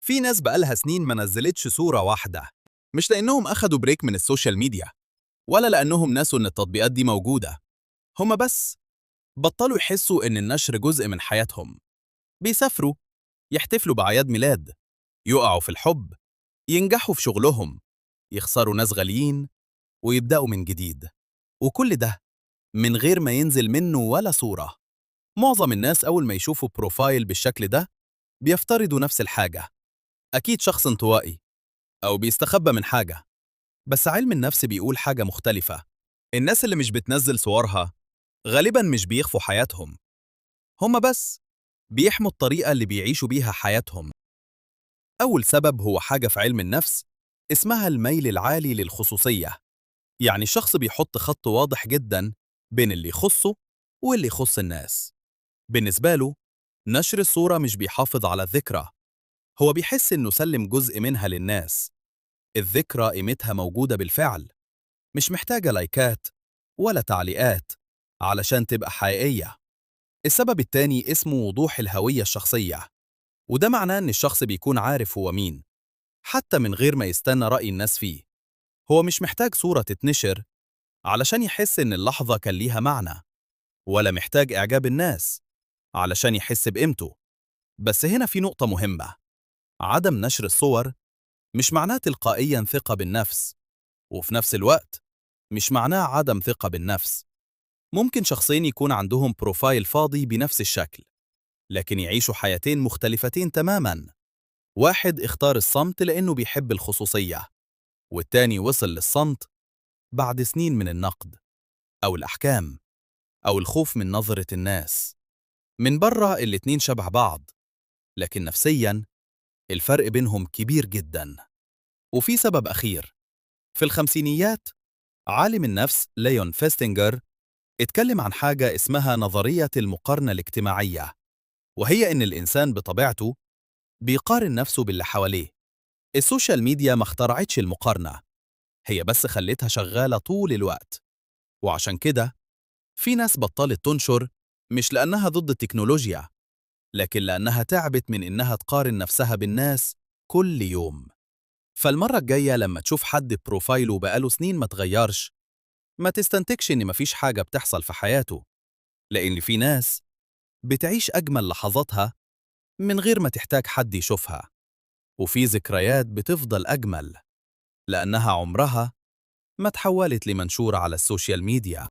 في ناس بقالها سنين ما نزلتش صورة واحدة، مش لأنهم أخدوا بريك من السوشيال ميديا ولا لأنهم ناسوا إن التطبيقات دي موجودة. هما بس بطلوا يحسوا إن النشر جزء من حياتهم. بيسافروا، يحتفلوا بأعياد ميلاد، يقعوا في الحب، ينجحوا في شغلهم، يخسروا ناس غاليين ويبدأوا من جديد، وكل ده من غير ما ينزل منه ولا صورة. معظم الناس أول ما يشوفوا بروفايل بالشكل ده بيفترضوا نفس الحاجة، أكيد شخص انطوائي أو بيستخبى من حاجة. بس علم النفس بيقول حاجة مختلفة. الناس اللي مش بتنزل صورها غالبا مش بيخفوا حياتهم، هما بس بيحموا الطريقة اللي بيعيشوا بيها حياتهم. أول سبب هو حاجة في علم النفس اسمها الميل العالي للخصوصية. يعني الشخص بيحط خط واضح جدا بين اللي يخصه واللي يخص الناس. بالنسبة له نشر الصورة مش بيحافظ على الذكرى، هو بيحس إنه سلم جزء منها للناس. الذكرى قيمتها موجودة بالفعل، مش محتاجة لايكات ولا تعليقات علشان تبقى حقيقية. السبب التاني اسمه وضوح الهوية الشخصية، وده معناه إن الشخص بيكون عارف هو مين حتى من غير ما يستنى رأي الناس فيه. هو مش محتاج صورة تتنشر علشان يحس إن اللحظة كان ليها معنى، ولا محتاج إعجاب الناس علشان يحس بقيمته. بس هنا في نقطة مهمة: عدم نشر الصور مش معناه تلقائياً ثقة بالنفس، وفي نفس الوقت مش معناه عدم ثقة بالنفس. ممكن شخصين يكون عندهم بروفايل فاضي بنفس الشكل، لكن يعيشوا حياتين مختلفتين تماماً. واحد اختار الصمت لأنه بيحب الخصوصية، والتاني وصل للصمت بعد سنين من النقد أو الأحكام أو الخوف من نظرة الناس. من بره الاتنين شبه بعض، لكن نفسياً الفرق بينهم كبير جداً. وفي سبب أخير: في الخمسينيات عالم النفس ليون فيستنجر اتكلم عن حاجة اسمها نظرية المقارنة الاجتماعية، وهي إن الإنسان بطبيعته بيقارن نفسه باللي حواليه. السوشيال ميديا ما اخترعتش المقارنة، هي بس خلتها شغالة طول الوقت. وعشان كده في ناس بطلت تنشر، مش لأنها ضد التكنولوجيا، لكن لأنها تعبت من إنها تقارن نفسها بالناس كل يوم. فالمرة الجاية لما تشوف حد بروفايله بقاله سنين ما تغيرش، ما تستنتجش إن مفيش حاجة بتحصل في حياته، لأن في ناس بتعيش أجمل لحظاتها من غير ما تحتاج حد يشوفها، وفي ذكريات بتفضل أجمل لأنها عمرها ما تحولت لمنشور على السوشيال ميديا.